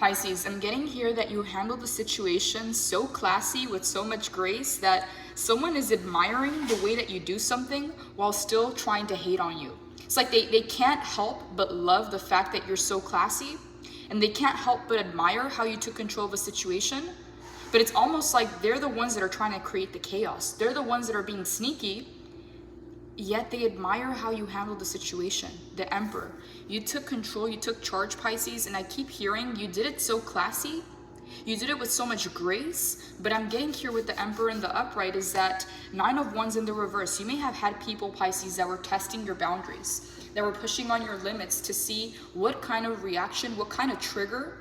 Pisces, I'm getting here that you handle the situation so classy with so much grace that someone is admiring the way that you do something while still trying to hate on you. It's like they can't help but love the fact that you're so classy, and they can't help but admire how you took control of a situation. But it's almost like they're the ones that are trying to create the chaos. They're the ones that are being sneaky, yet they admire how you handled the situation. The Emperor. You took control, you took charge, Pisces, and I keep hearing you did it so classy. You did it with so much grace, but I'm getting here with the Emperor in the upright is that 9 of Wands in the reverse. You may have had people, Pisces, that were testing your boundaries, that were pushing on your limits to see what kind of reaction, what kind of trigger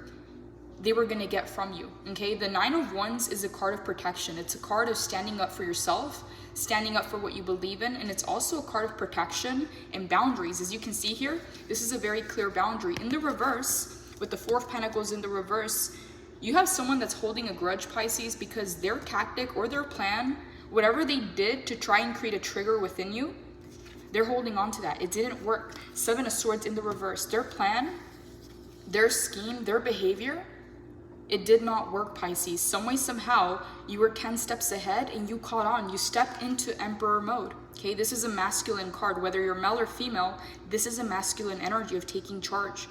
they were going to get from you. Okay, the 9 of Wands is a card of protection. It's a card of standing up for yourself, standing up for what you believe in, and it's also a card of protection and boundaries. As you can see here, this is a very clear boundary. In the reverse, with the 4 of Pentacles in the reverse, you have someone that's holding a grudge, Pisces, because their tactic or their plan, whatever they did to try and create a trigger within you, they're holding on to that. It didn't work. 7 of Swords in the reverse. Their plan, their scheme, their behavior, it did not work, Pisces. Some way, somehow, you were 10 steps ahead and you caught on. You stepped into Emperor mode. Okay, this is a masculine card. Whether you're male or female, this is a masculine energy of taking charge.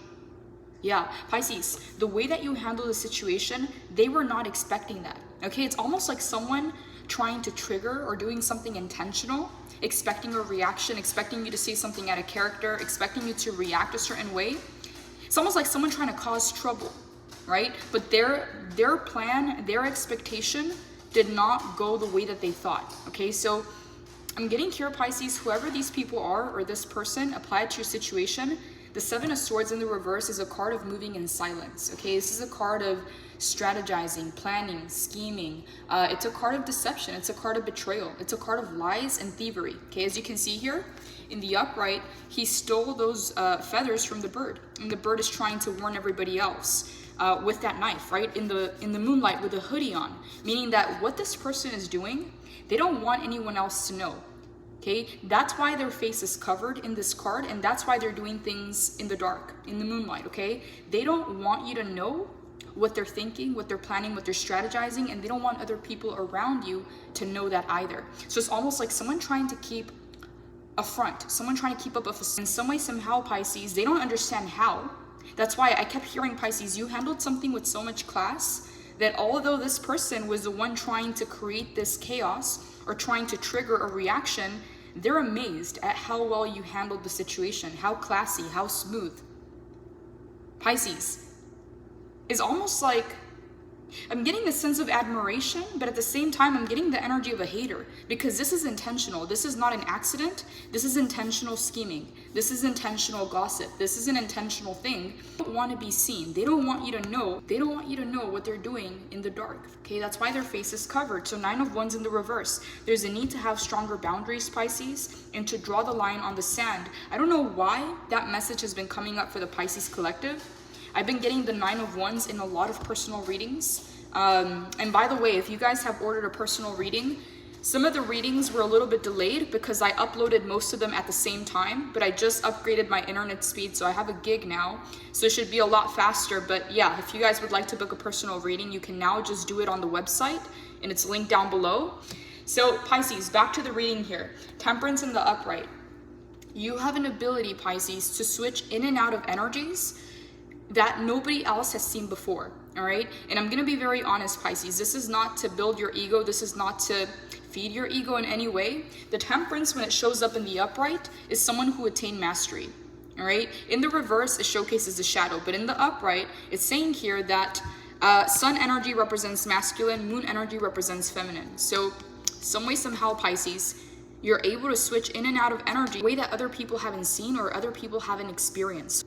Yeah, Pisces, the way that you handle the situation, they were not expecting that. Okay, it's almost like someone trying to trigger or doing something intentional, expecting a reaction, expecting you to say something out of character, expecting you to react a certain way. It's almost like someone trying to cause trouble, right? But their plan, their expectation did not go the way that they thought. Okay, so I'm getting here, Pisces, whoever these people are or this person, apply it to your situation. The 7 of Swords in the reverse is a card of moving in silence. Okay, this is a card of strategizing, planning, scheming. It's a card of deception. It's a card of betrayal. It's a card of lies and thievery. Okay, as you can see here in the upright, he stole those feathers from the bird, and the bird is trying to warn everybody else with that knife, right? In the moonlight with a hoodie on, meaning that what this person is doing, they don't want anyone else to know. Okay, that's why their face is covered in this card, and that's why they're doing things in the dark, in the moonlight. Okay, they don't want you to know what they're thinking, what they're planning, what they're strategizing, and they don't want other people around you to know that either. So it's almost like someone trying to keep a front, someone trying to keep up a facade. In some way, somehow, Pisces, they don't understand how. That's why I kept hearing, Pisces, you handled something with so much class that although this person was the one trying to create this chaos or trying to trigger a reaction, they're amazed at how well you handled the situation, how classy, how smooth. Pisces is almost like, I'm getting the sense of admiration, but at the same time, I'm getting the energy of a hater, because this is intentional. This is not an accident. This is intentional scheming. This is intentional gossip. This is an intentional thing. They don't want to be seen. They don't want you to know. They don't want you to know what they're doing in the dark. Okay, that's why their face is covered. So 9 of Wands in the reverse. There's a need to have stronger boundaries, Pisces, and to draw the line on the sand. I don't know why that message has been coming up for the Pisces collective. I've been getting the 9 of Wands in a lot of personal readings. And by the way, if you guys have ordered a personal reading, some of the readings were a little bit delayed because I uploaded most of them at the same time, but I just upgraded my internet speed, so I have a gig now, so it should be a lot faster. But yeah, if you guys would like to book a personal reading, you can now just do it on the website, and it's linked down below. So Pisces, back to the reading here. Temperance in the upright. You have an ability, Pisces, to switch in and out of energies that nobody else has seen before, all right? And I'm gonna be very honest, Pisces, this is not to build your ego, this is not to feed your ego in any way. The Temperance, when it shows up in the upright, is someone who attained mastery, all right? In the reverse, it showcases the shadow, but in the upright, it's saying here that sun energy represents masculine, moon energy represents feminine. So some way, somehow, Pisces, you're able to switch in and out of energy in a way that other people haven't seen or other people haven't experienced.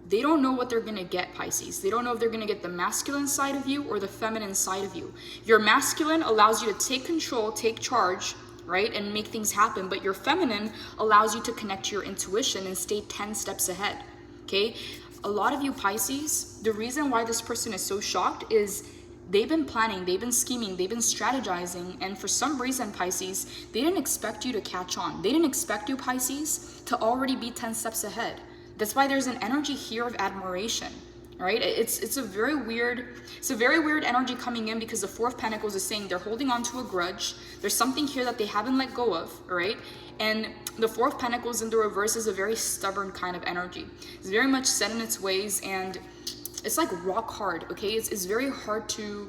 They don't know what they're gonna get, Pisces. They don't know if they're gonna get the masculine side of you or the feminine side of you. Your masculine allows you to take control, take charge, right, and make things happen, but your feminine allows you to connect to your intuition and stay 10 steps ahead, okay? A lot of you, Pisces, the reason why this person is so shocked is they've been planning, they've been scheming, they've been strategizing, and for some reason, Pisces, they didn't expect you to catch on. They didn't expect you, Pisces, to already be 10 steps ahead. That's why there's an energy here of admiration, right? It's a very weird energy coming in, because the Four of Pentacles is saying they're holding on to a grudge. There's something here that they haven't let go of, all right? And the Four of Pentacles in the reverse is a very stubborn kind of energy. It's very much set in its ways, and it's like rock hard, okay? It's very hard to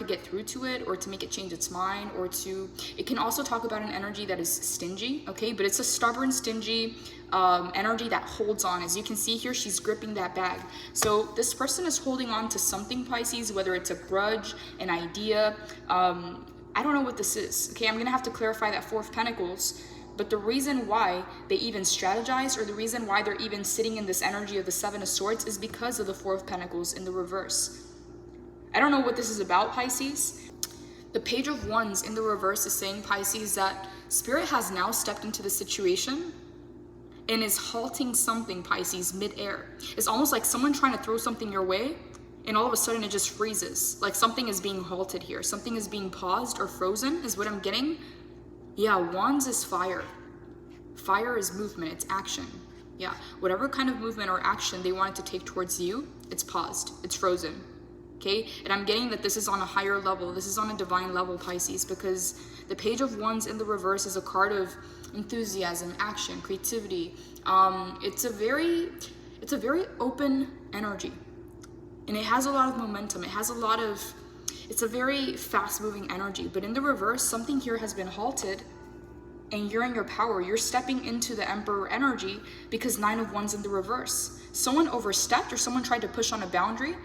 get through to it, or to make it change its mind, or to, it can also talk about an energy that is stingy, okay? But it's a stubborn, stingy energy that holds on. As you can see here, she's gripping that bag. So this person is holding on to something, Pisces, whether it's a grudge, an idea. I don't know what this is, okay? I'm gonna have to clarify that Four of Pentacles. But the reason why they even strategize, or the reason why they're even sitting in this energy of the Seven of Swords, is because of the Four of Pentacles in the reverse. I don't know what this is about, Pisces. The Page of Wands in the reverse is saying, Pisces, that Spirit has now stepped into the situation and is halting something, Pisces, mid-air. It's almost like someone trying to throw something your way, and all of a sudden it just freezes. Like something is being halted here. Something is being paused or frozen is what I'm getting. Yeah, Wands is fire. Fire is movement, it's action. Yeah, whatever kind of movement or action they wanted to take towards you, it's paused, it's frozen. Okay, and I'm getting that this is on a higher level. This is on a divine level, Pisces, because the Page of Wands in the reverse is a card of enthusiasm, action, creativity. It's a very open energy, and it has a lot of momentum. It's a very fast-moving energy. But in the reverse, something here has been halted, and you're in your power. You're stepping into the Emperor energy, because Nine of Wands in the reverse. Someone overstepped, or someone tried to push on a boundary,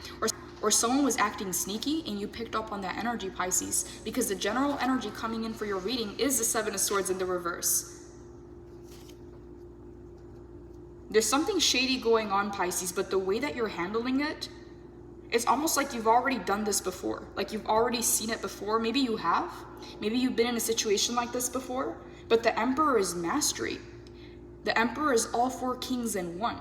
or someone was acting sneaky, and you picked up on that energy, Pisces, because the general energy coming in for your reading is the Seven of Swords in the reverse. There's something shady going on, Pisces, but the way that you're handling it, it's almost like you've already done this before. Like you've already seen it before. Maybe you have. Maybe you've been in a situation like this before. But the Emperor is mastery. The Emperor is all four kings in one.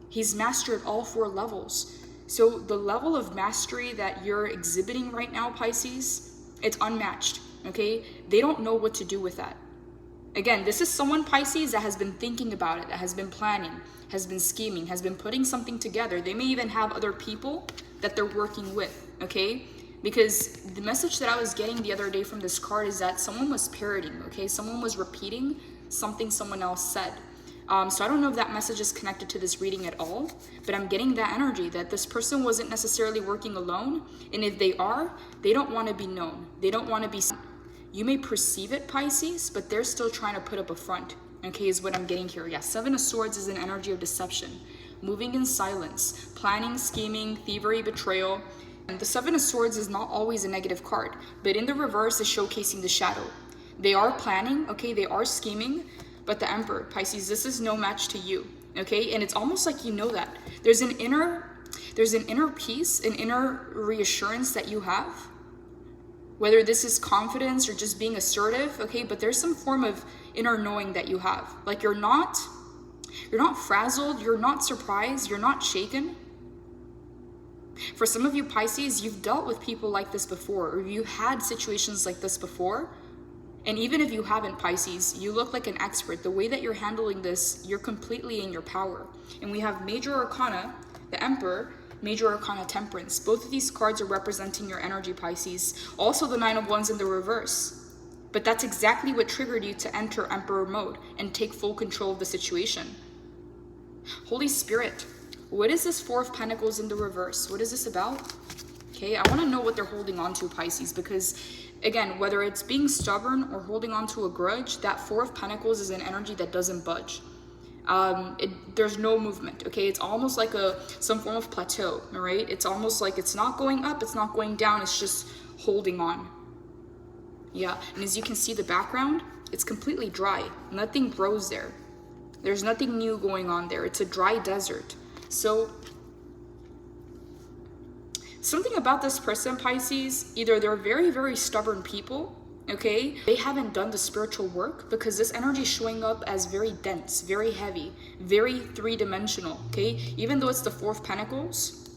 He's mastered all four levels. So the level of mastery that you're exhibiting right now, Pisces, it's unmatched, okay? They don't know what to do with that. Again, this is someone, Pisces, that has been thinking about it, that has been planning, has been scheming, has been putting something together. They may even have other people that they're working with, okay? Because the message that I was getting the other day from this card is that someone was parroting, okay? Someone was repeating something someone else said. So I don't know if that message is connected to this reading at all, but I'm getting that energy that this person wasn't necessarily working alone. And if they are, they don't want to be known. They don't want to be. You may perceive it, Pisces, but they're still trying to put up a front, okay, is what I'm getting here. Yeah, Seven of Swords is an energy of deception, moving in silence, planning, scheming, thievery, betrayal. And the Seven of Swords is not always a negative card, but in the reverse is showcasing the shadow. They are planning, okay, they are scheming, but the Emperor, Pisces, this is no match to you, okay? And it's almost like you know that. There's an inner peace, an inner reassurance that you have, whether this is confidence or just being assertive, okay? But there's some form of inner knowing that you have. Like you're not frazzled, you're not surprised, you're not shaken. For some of you, Pisces, you've dealt with people like this before, or you had situations like this before. And even if you haven't, Pisces, you look like an expert. The way that you're handling this, you're completely in your power. And we have Major Arcana, the Emperor, Major Arcana, Temperance. Both of these cards are representing your energy, Pisces. Also the Nine of Wands in the reverse. But that's exactly what triggered you to enter Emperor mode and take full control of the situation. Holy Spirit, what is this Four of Pentacles in the reverse? What is this about? Okay, I want to know what they're holding on to, Pisces, because again, whether it's being stubborn or holding on to a grudge, that Four of Pentacles is an energy that doesn't budge. There's no movement, okay? It's almost like some form of plateau, all right? It's almost like it's not going up, it's not going down, it's just holding on. Yeah, and as you can see the background, it's completely dry. Nothing grows there. There's nothing new going on there. It's a dry desert. So something about this person, Pisces, either they're very, very stubborn people, okay? They haven't done the spiritual work, because this energy is showing up as very dense, very heavy, very three-dimensional, okay? Even though it's the Four of Pentacles,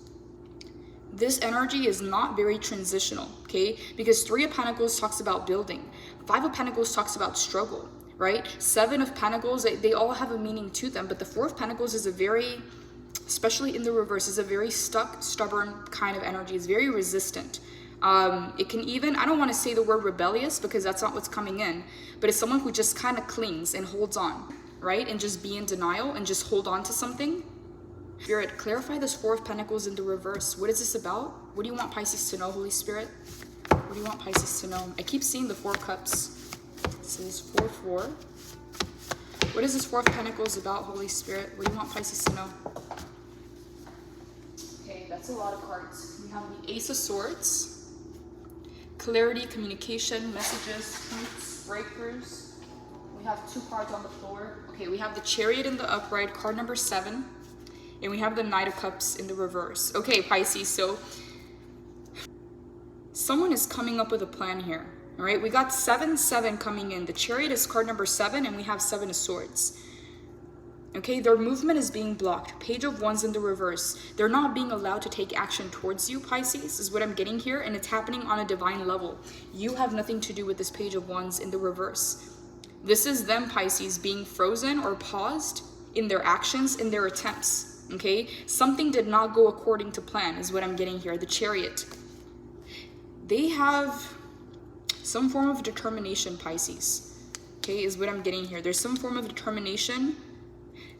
this energy is not very transitional, okay? Because Three of Pentacles talks about building. Five of Pentacles talks about struggle, right? Seven of Pentacles, they all have a meaning to them, but the Four of Pentacles is a very especially in the reverse, is a very stuck, stubborn kind of energy. It's very resistant. It can even, I don't want to say the word rebellious because that's not what's coming in, but it's someone who just kind of clings and holds on, right? And just be in denial and just hold on to something. Spirit, clarify this Four of Pentacles in the reverse. What is this about? What do you want Pisces to know, Holy Spirit? What do you want Pisces to know? I keep seeing the Four of Cups. It says 4-4. What is this Four of Pentacles about, Holy Spirit? What do you want Pisces to know? Okay, that's a lot of cards. We have the Ace of Swords. Clarity, communication, messages, truths, breakthroughs. We have 2 cards on the floor. Okay, we have the Chariot in the upright, card number 7. And we have the Knight of Cups in the reverse. Okay, Pisces, so someone is coming up with a plan here. All right, we got 7-7 coming in. The Chariot is card number 7, and we have 7 of Swords. Okay, their movement is being blocked. Page of Wands in the reverse. They're not being allowed to take action towards you, Pisces, is what I'm getting here, and it's happening on a divine level. You have nothing to do with this Page of Wands in the reverse. This is them, Pisces, being frozen or paused in their actions, in their attempts. Okay, something did not go according to plan is what I'm getting here. The Chariot. They have some form of determination, Pisces. Okay, is what I'm getting here. There's some form of determination.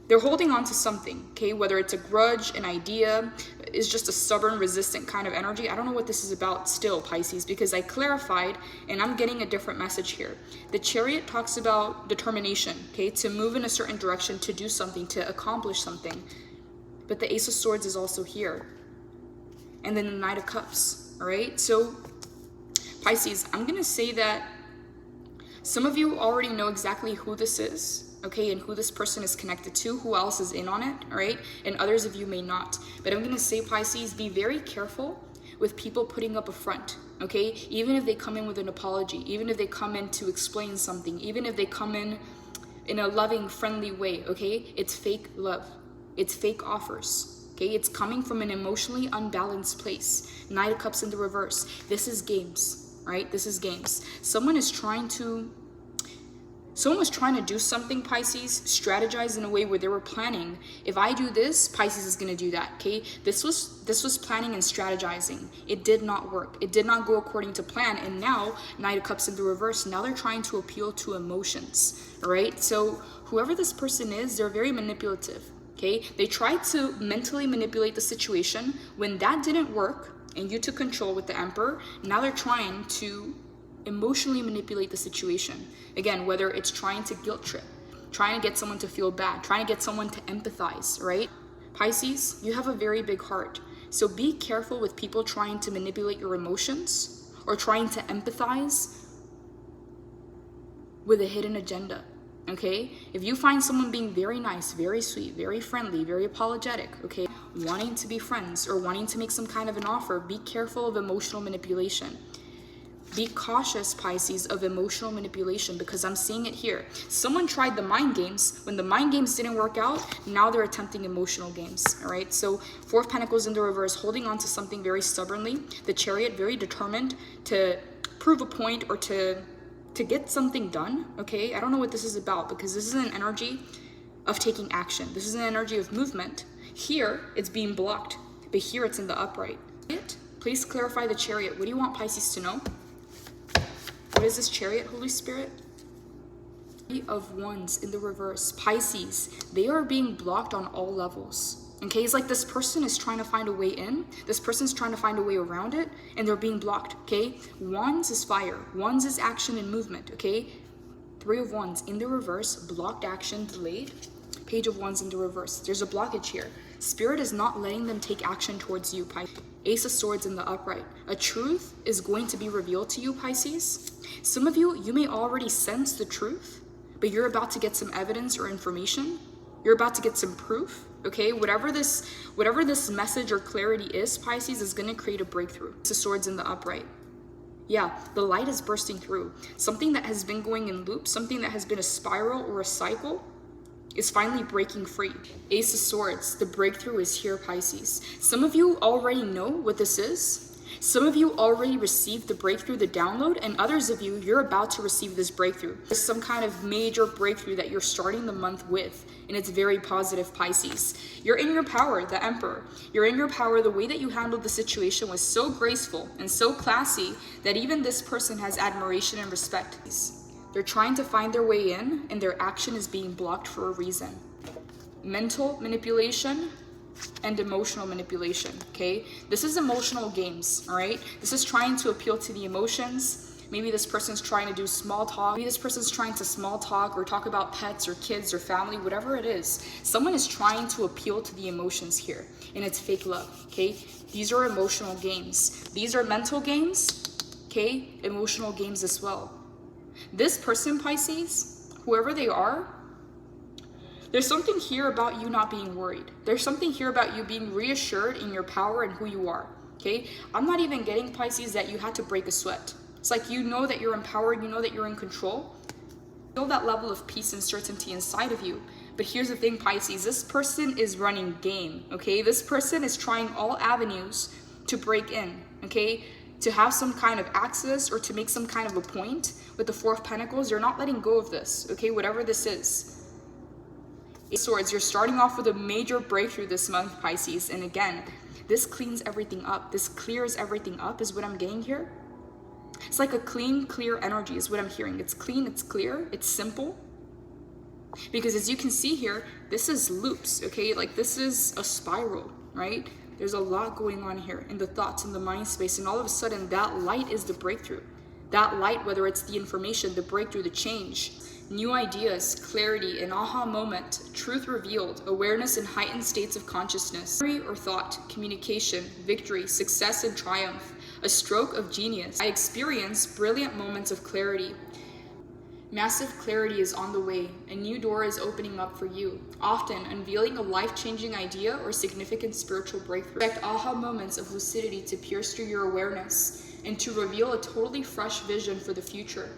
They're holding on to something, okay? Whether it's a grudge, an idea, is just a stubborn, resistant kind of energy. I don't know what this is about still, Pisces, because I clarified and I'm getting a different message here. The Chariot talks about determination, okay? To move in a certain direction, to do something, to accomplish something. But the Ace of Swords is also here. And then the Knight of Cups, all right? So, Pisces, I'm going to say that some of you already know exactly who this is, okay? And who this person is connected to, who else is in on it, all right? And others of you may not. But I'm going to say, Pisces, be very careful with people putting up a front, okay? Even if they come in with an apology, even if they come in to explain something, even if they come in a loving, friendly way, okay? It's fake love. It's fake offers, okay? It's coming from an emotionally unbalanced place. Knight of Cups in the reverse. This is games, right? This is games. Someone was trying to do something, Pisces, strategize in a way where they were planning. If I do this, Pisces is going to do that, okay? This was planning and strategizing. It did not work. It did not go according to plan. And now, Knight of Cups in the reverse, now they're trying to appeal to emotions, all right? So whoever this person is, they're very manipulative. Okay, they tried to mentally manipulate the situation. When that didn't work and you took control with the Emperor, now they're trying to emotionally manipulate the situation. Again, whether it's trying to guilt trip, trying to get someone to feel bad, trying to get someone to empathize, right? Pisces, you have a very big heart. So be careful with people trying to manipulate your emotions or trying to empathize with a hidden agenda. Okay, if you find someone being very nice, very sweet, very friendly, very apologetic, okay, wanting to be friends or wanting to make some kind of an offer, be careful of emotional manipulation. Be cautious, Pisces, of emotional manipulation, because I'm seeing it here. Someone tried the mind games. When the mind games didn't work out, now they're attempting emotional games, all right? So 4 of Pentacles in the reverse, holding on to something very stubbornly. The Chariot, very determined to prove a point or to get something done, okay? I don't know what this is about, because this is an energy of taking action. This is an energy of movement. Here, it's being blocked, but here it's in the upright. Please clarify the Chariot. What do you want Pisces to know? What is this Chariot, Holy Spirit? 3 of Wands in the reverse. Pisces, they are being blocked on all levels. Okay, it's like this person is trying to find a way in, this person's trying to find a way around it, and they're being blocked, okay? Wands is fire, Wands is action and movement, okay? 3 of Wands in the reverse, blocked action, delayed. Page of Wands in the reverse. There's a blockage here. Spirit is not letting them take action towards you, Pisces. Ace of Swords in the upright. A truth is going to be revealed to you, Pisces. Some of you, you may already sense the truth, but you're about to get some evidence or information. You're about to get some proof, okay? Whatever this message or clarity is, Pisces, is going to create a breakthrough. Ace of Swords in the upright. Yeah, the light is bursting through. Something that has been going in loops, something that has been a spiral or a cycle, is finally breaking free. Ace of Swords, the breakthrough is here, Pisces. Some of you already know what this is. Some of you already received the breakthrough, the download, and others of you, you're about to receive this breakthrough. There's some kind of major breakthrough that you're starting the month with, and it's very positive, Pisces. You're in your power, the Emperor. You're in your power. The way that you handled the situation was so graceful and so classy that even this person has admiration and respect. They're trying to find their way in, and their action is being blocked for a reason. Mental manipulation and emotional manipulation, okay? This is emotional games, all right? This is trying to appeal to the emotions. Maybe this person's trying to do small talk. Maybe this person's trying to small talk or talk about pets or kids or family, whatever it is. Someone is trying to appeal to the emotions here, and it's fake love, okay? These are emotional games. These are mental games, okay? Emotional games as well. This person, Pisces, whoever they are, there's something here about you not being worried. There's something here about you being reassured in your power and who you are, okay? I'm not even getting, Pisces, that you had to break a sweat. It's like you know that you're empowered, you know that you're in control. Feel that level of peace and certainty inside of you. But here's the thing, Pisces, this person is running game, okay? This person is trying all avenues to break in, okay? To have some kind of access or to make some kind of a point. With the Four of Pentacles, you're not letting go of this, okay? Whatever this is. Ace of Swords, you're starting off with a major breakthrough this month, Pisces. And again, this cleans everything up. This clears everything up is what I'm getting here. It's like a clean, clear energy is what I'm hearing. It's clean, it's clear, it's simple. Because as you can see here, this is loops, okay? Like this is a spiral, right? There's a lot going on here in the thoughts, in the mind space. And all of a sudden, that light is the breakthrough. That light, whether it's the information, the breakthrough, the change, new ideas, clarity, an aha moment, truth revealed, awareness in heightened states of consciousness, memory or thought, communication, victory, success and triumph, a stroke of genius. I experience brilliant moments of clarity. Massive clarity is on the way. A new door is opening up for you, often unveiling a life-changing idea or significant spiritual breakthrough. Expect aha moments of lucidity to pierce through your awareness and to reveal a totally fresh vision for the future.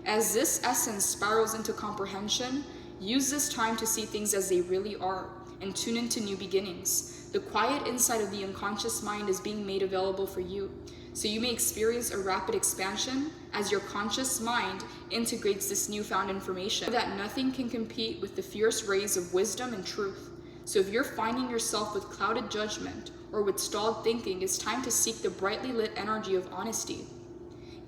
As this essence spirals into comprehension, use this time to see things as they really are and tune into new beginnings. The quiet insight of the unconscious mind is being made available for you, so you may experience a rapid expansion as your conscious mind integrates this newfound information. Know that nothing can compete with the fierce rays of wisdom and truth. So if you're finding yourself with clouded judgment or with stalled thinking, it's time to seek the brightly lit energy of honesty.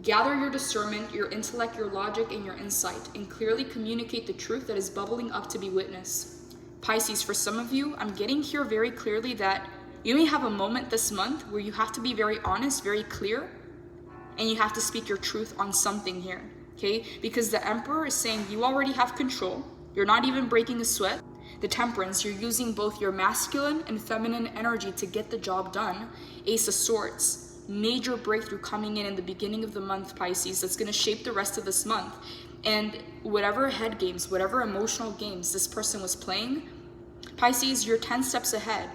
Gather your discernment, your intellect, your logic, and your insight, and clearly communicate the truth that is bubbling up to be witnessed. Pisces, for some of you, I'm getting here very clearly that you may have a moment this month where you have to be very honest, very clear, and you have to speak your truth on something here, okay? Because the Emperor is saying you already have control. You're not even breaking a sweat. The Temperance, you're using both your masculine and feminine energy to get the job done. Ace of Swords, major breakthrough coming in the beginning of the month, Pisces, that's going to shape the rest of this month. And whatever head games, whatever emotional games this person was playing, Pisces, you're 10 steps ahead.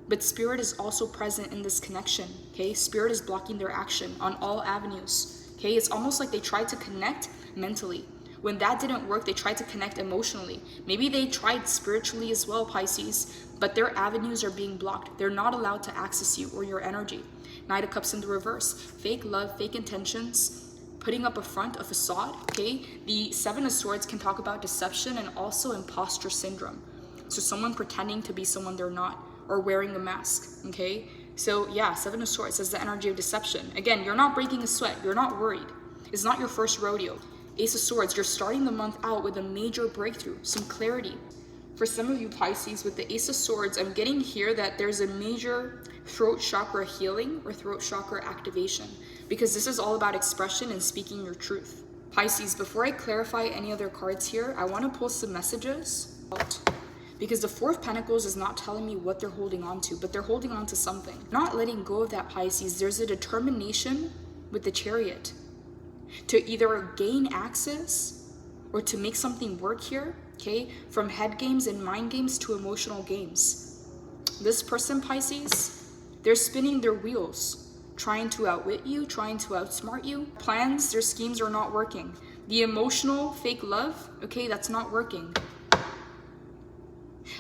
But Spirit is also present in this connection, okay? Spirit is blocking their action on all avenues, okay? It's almost like they tried to connect mentally. When that didn't work, they tried to connect emotionally. Maybe they tried spiritually as well, Pisces, but their avenues are being blocked. They're not allowed to access you or your energy. Knight of Cups in the reverse. Fake love, fake intentions, putting up a front, a facade, okay? The Seven of Swords can talk about deception and also imposter syndrome. So someone pretending to be someone they're not or wearing a mask, okay? So yeah, Seven of Swords is the energy of deception. Again, you're not breaking a sweat. You're not worried. It's not your first rodeo. Ace of Swords, you're starting the month out with a major breakthrough, some clarity. For some of you Pisces, with the Ace of Swords, I'm getting here that there's a major throat chakra healing or throat chakra activation, because this is all about expression and speaking your truth. Pisces, before I clarify any other cards here, I want to pull some messages out, because the Four of Pentacles is not telling me what they're holding on to, but they're holding on to something. Not letting go of that, Pisces. There's a determination with the Chariot to either gain access or to make something work here, okay? From head games and mind games to emotional games. This person, Pisces, they're spinning their wheels, trying to outwit you, trying to outsmart you. Plans, their schemes are not working. The emotional fake love, okay, that's not working.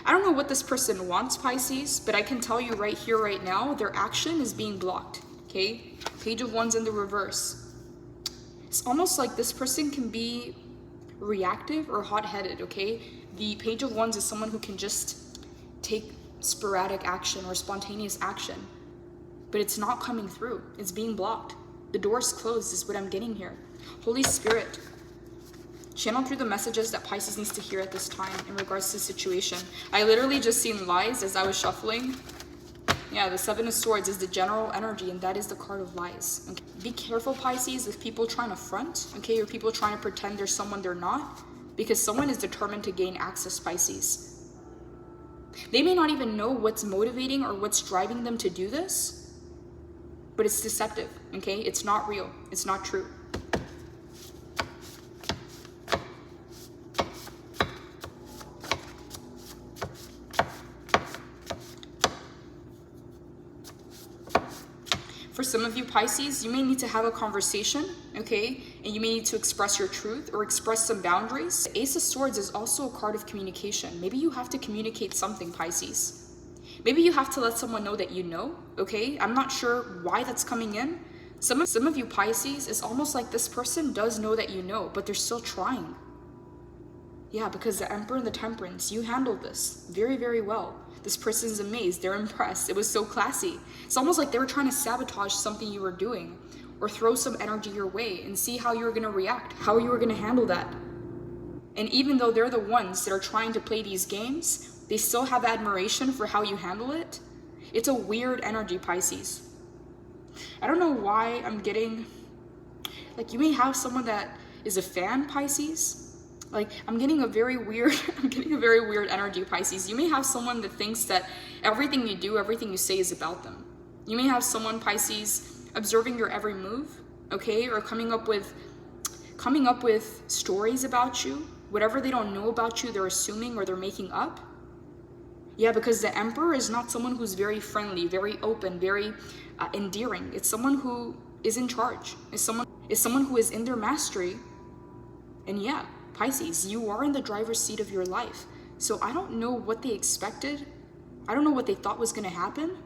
I don't know what this person wants, Pisces, but I can tell you right here, right now, their action is being blocked. okay? Page of Wands in the reverse. It's almost like this person can be reactive or hot-headed, okay? The Page of Wands is someone who can just take sporadic action or spontaneous action, but it's not coming through. It's being blocked. The door's closed is what I'm getting here. Holy Spirit, channel through the messages that Pisces needs to hear at this time in regards to the situation. I literally just seen lies as I was shuffling. Yeah, the Seven of Swords is the general energy, and that is the card of lies. Okay? Be careful, Pisces, with people trying to front, okay, or people trying to pretend they're someone they're not, because someone is determined to gain access, Pisces. They may not even know what's motivating or what's driving them to do this, but it's deceptive, okay? It's not real. It's not true. For some of you Pisces, you may need to have a conversation, okay? And you may need to express your truth or express some boundaries. The Ace of Swords is also a card of communication. Maybe you have to communicate something, Pisces. Maybe you have to let someone know that you know, okay? I'm not sure why that's coming in. Some of you Pisces, it's almost like this person does know that you know, but they're still trying. Yeah, because the Emperor and the Temperance, you handled this very, very well. This person's amazed, they're impressed. It was so classy. It's almost like they were trying to sabotage something you were doing or throw some energy your way and see how you were gonna react, how you were gonna handle that. And even though they're the ones that are trying to play these games, they still have admiration for how you handle it. It's a weird energy, Pisces. I don't know why I'm getting, like you may have someone that is a fan, Pisces. Like I'm getting a very weird energy, Pisces. You may have someone that thinks that everything you do, everything you say is about them. You may have someone, Pisces, observing your every move, okay? Or coming up with stories about you. Whatever they don't know about you, they're assuming or they're making up. Yeah, because the Emperor is not someone who's very friendly, very open, very endearing. It's someone who is in charge. It's someone who is in their mastery. And yeah, Pisces, you are in the driver's seat of your life. So I don't know what they expected. I don't know what they thought was going to happen.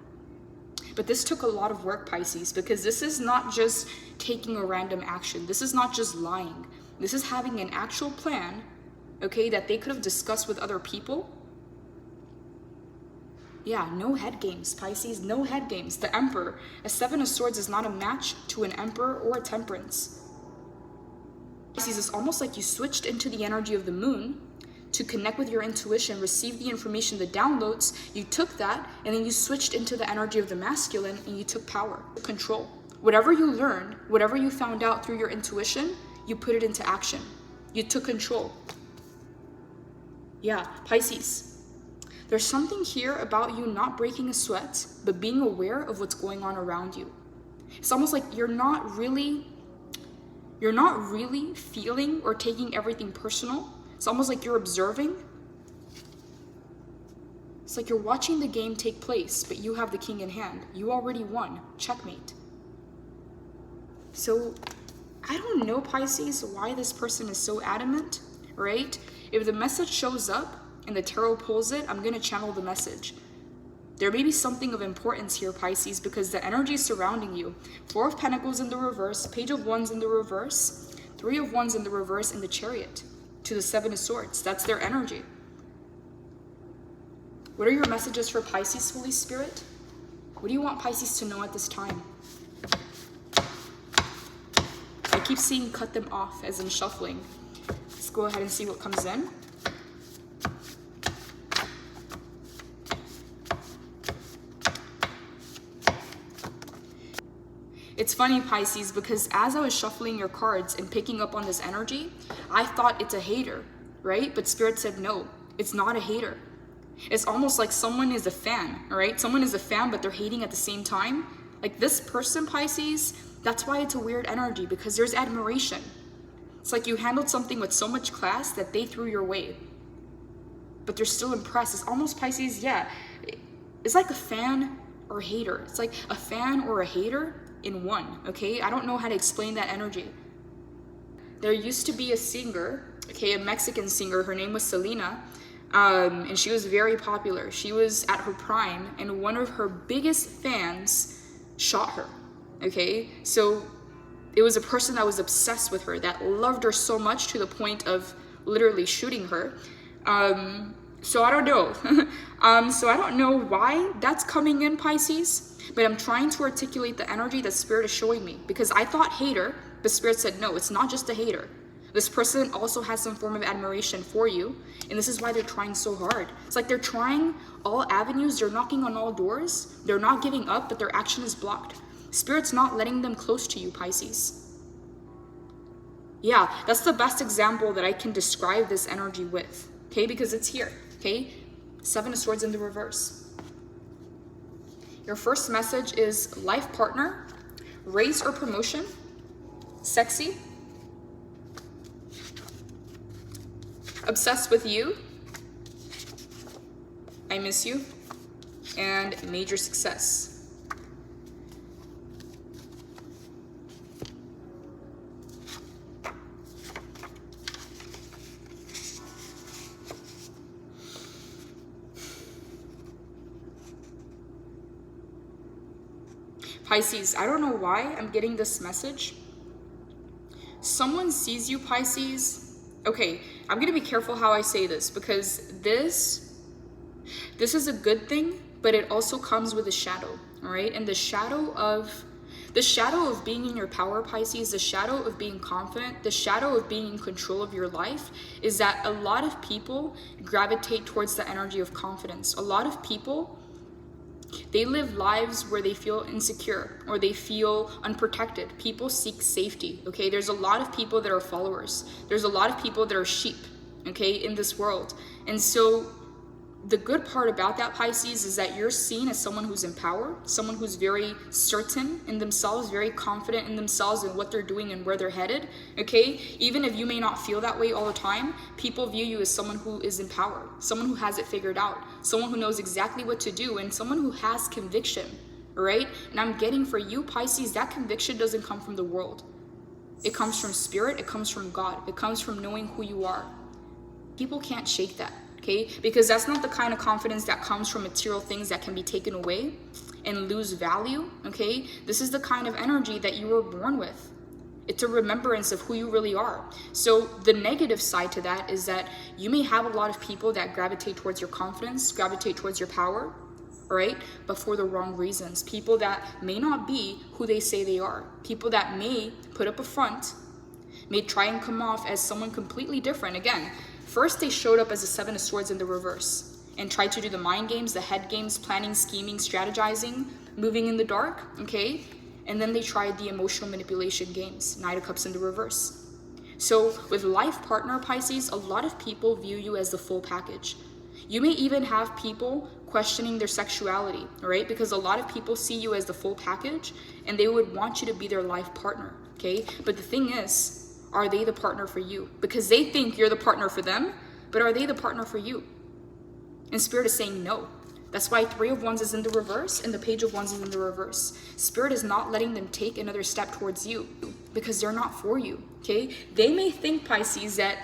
But this took a lot of work, Pisces, because this is not just taking a random action. This is not just lying. This is having an actual plan, okay, that they could have discussed with other people. Yeah, no head games, Pisces, no head games. The Emperor, a Seven of Swords is not a match to an Emperor or a Temperance. Pisces, it's almost like you switched into the energy of the moon to connect with your intuition, receive the information, the downloads, you took that, and then you switched into the energy of the masculine and you took power, control. Whatever you learned, whatever you found out through your intuition, you put it into action. You took control. Yeah, Pisces, there's something here about you not breaking a sweat, but being aware of what's going on around you. It's almost like you're not really feeling or taking everything personal. It's almost like you're observing. It's like you're watching the game take place, but you have the king in hand. You already won. Checkmate. So I don't know, Pisces, why this person is so adamant, right? If the message shows up and the tarot pulls it, I'm going to channel the message. There may be something of importance here, Pisces, because the energy surrounding you. Four of Pentacles in the reverse, Page of Wands in the reverse, Three of Wands in the reverse, and the Chariot to the Seven of Swords. That's their energy. What are your messages for Pisces, Holy Spirit? What do you want Pisces to know at this time? I keep seeing cut them off as in shuffling. Let's go ahead and see what comes in. It's funny, Pisces, because as I was shuffling your cards and picking up on this energy, I thought it's a hater, right? But Spirit said, no, it's not a hater. It's almost like someone is a fan, right? Someone is a fan, but they're hating at the same time. Like this person, Pisces, that's why it's a weird energy, because there's admiration. It's like you handled something with so much class that they threw your way, but they're still impressed. It's almost, Pisces, yeah, it's like a fan or a hater. It's like a fan or a hater in one, okay? I don't know how to explain that energy. There used to be a singer, okay, a Mexican singer. Her name was Selena, and she was very popular. She was at her prime, and one of her biggest fans shot her. okay? So it was a person that was obsessed with her, that loved her so much to the point of literally shooting her. So I don't know. So I don't know why that's coming in, Pisces, but I'm trying to articulate the energy that Spirit is showing me, because I thought hater, but Spirit said, no, it's not just a hater. This person also has some form of admiration for you, and this is why they're trying so hard. It's like they're trying all avenues, they're knocking on all doors, they're not giving up, but their action is blocked. Spirit's not letting them close to you, Pisces. Yeah, that's the best example that I can describe this energy with, okay? Because it's here, okay? 7 of Swords in the reverse. Your first message is life partner, raise or promotion, sexy, obsessed with you, I miss you, and major success. Pisces, I don't know why I'm getting this message. Someone sees you, Pisces. Okay, I'm gonna be careful how I say this, because this is a good thing, but it also comes with a shadow, all right? And the shadow of being in your power, Pisces, the shadow of being confident, the shadow of being in control of your life, is that a lot of people gravitate towards the energy of confidence. A lot of people, they live lives where they feel insecure or they feel unprotected. People seek safety, okay? There's a lot of people that are followers. There's a lot of people that are sheep, okay, in this world. And so the good part about that, Pisces, is that you're seen as someone who's in power, someone who's very certain in themselves, very confident in themselves and what they're doing and where they're headed, okay? Even if you may not feel that way all the time, people view you as someone who is in power, someone who has it figured out, someone who knows exactly what to do, and someone who has conviction, right? And I'm getting for you, Pisces, that conviction doesn't come from the world. It comes from Spirit, it comes from God, it comes from knowing who you are. People can't shake that. Okay, because that's not the kind of confidence that comes from material things that can be taken away and lose value, okay? This is the kind of energy that you were born with. It's a remembrance of who you really are. So the negative side to that is that you may have a lot of people that gravitate towards your confidence, gravitate towards your power, all right? But for the wrong reasons. People that may not be who they say they are. People that may put up a front, may try and come off as someone completely different. Again, first, they showed up as a 7 of Swords in the reverse and tried to do the mind games, the head games, planning, scheming, strategizing, moving in the dark, okay? And then they tried the emotional manipulation games, Knight of Cups in the reverse. So with life partner, Pisces, a lot of people view you as the full package. You may even have people questioning their sexuality, all right? Because a lot of people see you as the full package and they would want you to be their life partner, okay? But the thing is, are they the partner for you? Because they think you're the partner for them, but are they the partner for you? And Spirit is saying no. That's why 3 of Wands is in the reverse and the Page of Wands is in the reverse. Spirit is not letting them take another step towards you because they're not for you, okay? They may think, Pisces, that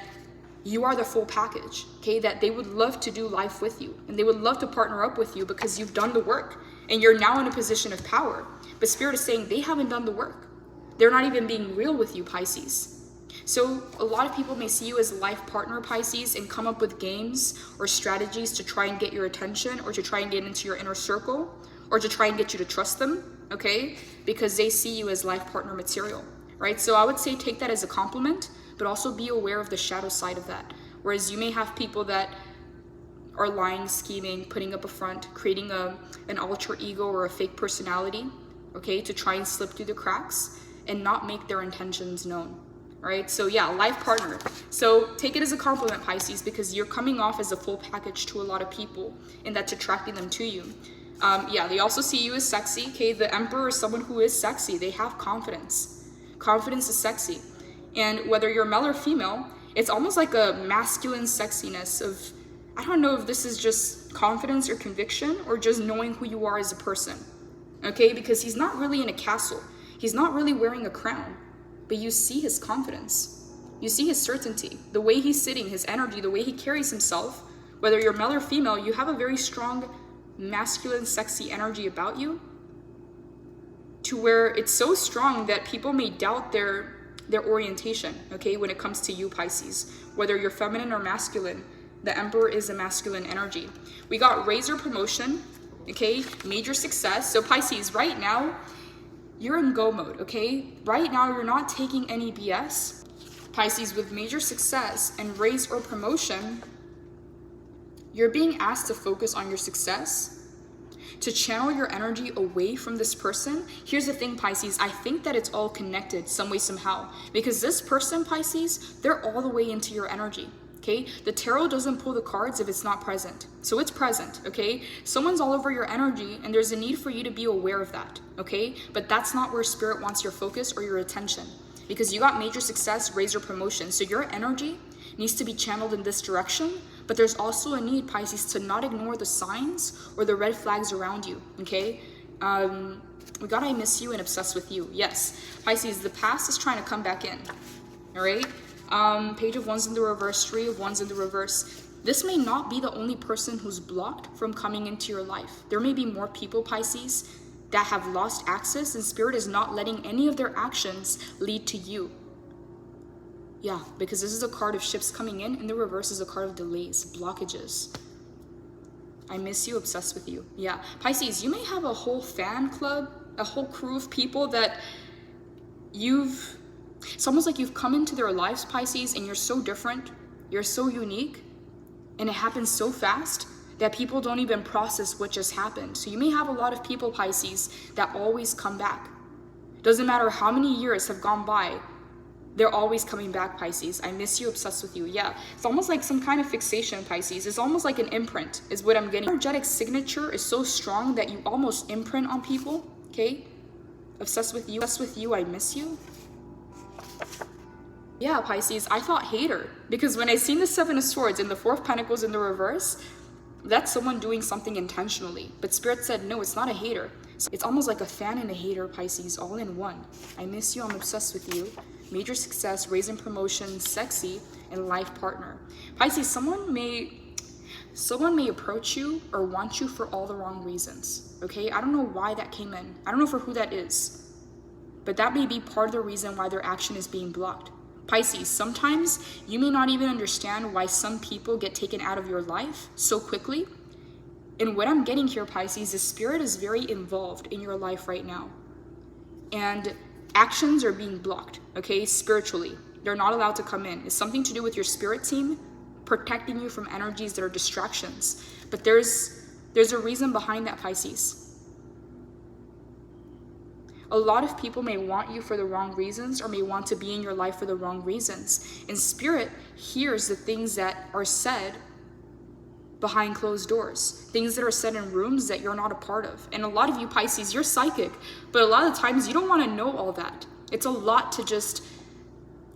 you are the full package, okay? That they would love to do life with you and they would love to partner up with you because you've done the work and you're now in a position of power. But Spirit is saying they haven't done the work. They're not even being real with you, Pisces. So a lot of people may see you as a life partner, Pisces, and come up with games or strategies to try and get your attention or to try and get into your inner circle or to try and get you to trust them, okay? Because they see you as life partner material, right? So I would say take that as a compliment, but also be aware of the shadow side of that. Whereas you may have people that are lying, scheming, putting up a front, creating an alter ego or a fake personality, okay, to try and slip through the cracks and not make their intentions known. Right? So yeah, life partner. So take it as a compliment, Pisces, because you're coming off as a full package to a lot of people and that's attracting them to you. Yeah, they also see you as sexy, okay? The Emperor is someone who is sexy. They have confidence. Confidence is sexy. And whether you're male or female, it's almost like a masculine sexiness of, I don't know if this is just confidence or conviction or just knowing who you are as a person, okay? Because he's not really in a castle. He's not really wearing a crown. But you see his confidence, you see his certainty, the way he's sitting, his energy, the way he carries himself. Whether you're male or female, you have a very strong masculine, sexy energy about you. to where it's so strong that people may doubt their orientation, okay, when it comes to you, Pisces. Whether you're feminine or masculine, the Emperor is a masculine energy. We got raise or promotion, okay, major success. So Pisces, right now, you're in go mode, okay? Right now, you're not taking any BS. Pisces, with major success and raise or promotion, you're being asked to focus on your success, to channel your energy away from this person. Here's the thing, Pisces, I think that it's all connected some way, somehow, because this person, Pisces, they're all the way into your energy, okay? The tarot doesn't pull the cards if it's not present. So it's present, okay? Someone's all over your energy, and there's a need for you to be aware of that, okay? But that's not where Spirit wants your focus or your attention, because you got major success, raise, or promotion. So your energy needs to be channeled in this direction. But there's also a need, Pisces, to not ignore the signs or the red flags around you, okay? We got I miss you and obsessed with you. Yes, Pisces, the past is trying to come back in, all right? Page of Wands in the reverse, Three of Wands in the reverse. This may not be the only person who's blocked from coming into your life. There may be more people, Pisces, that have lost access, and Spirit is not letting any of their actions lead to you. Yeah, because this is a card of ships coming in, and the reverse is a card of delays, blockages. I miss you, obsessed with you. Yeah, Pisces, you may have a whole fan club, a whole crew of people that it's almost like you've come into their lives, Pisces, and you're so different, you're so unique, and it happens so fast that people don't even process what just happened. So you may have a lot of people, Pisces, that always come back. Doesn't matter how many years have gone by, they're always coming back, Pisces. I miss you, obsessed with you. Yeah, it's almost like some kind of fixation, Pisces. It's almost like an imprint is what I'm getting. Energetic signature is so strong that you almost imprint on people, okay? Obsessed with you, I miss you. Yeah, Pisces, I thought hater, because when I seen the Seven of Swords and the Four of Pentacles in the reverse, that's someone doing something intentionally. But Spirit said, no, it's not a hater. So it's almost like a fan and a hater, Pisces, all in one. I miss you, I'm obsessed with you. Major success, raise and promotion, sexy, and life partner. Pisces, someone may approach you or want you for all the wrong reasons, okay? I don't know why that came in. I don't know for who that is, but that may be part of the reason why their action is being blocked. Pisces, sometimes you may not even understand why some people get taken out of your life so quickly. And what I'm getting here, Pisces, is Spirit is very involved in your life right now. And actions are being blocked, okay, spiritually. They're not allowed to come in. It's something to do with your spirit team protecting you from energies that are distractions. But there's a reason behind that, Pisces. A lot of people may want you for the wrong reasons or may want to be in your life for the wrong reasons. And Spirit hears the things that are said behind closed doors, things that are said in rooms that you're not a part of. And a lot of you, Pisces, you're psychic, but a lot of times you don't want to know all that. It's a lot to just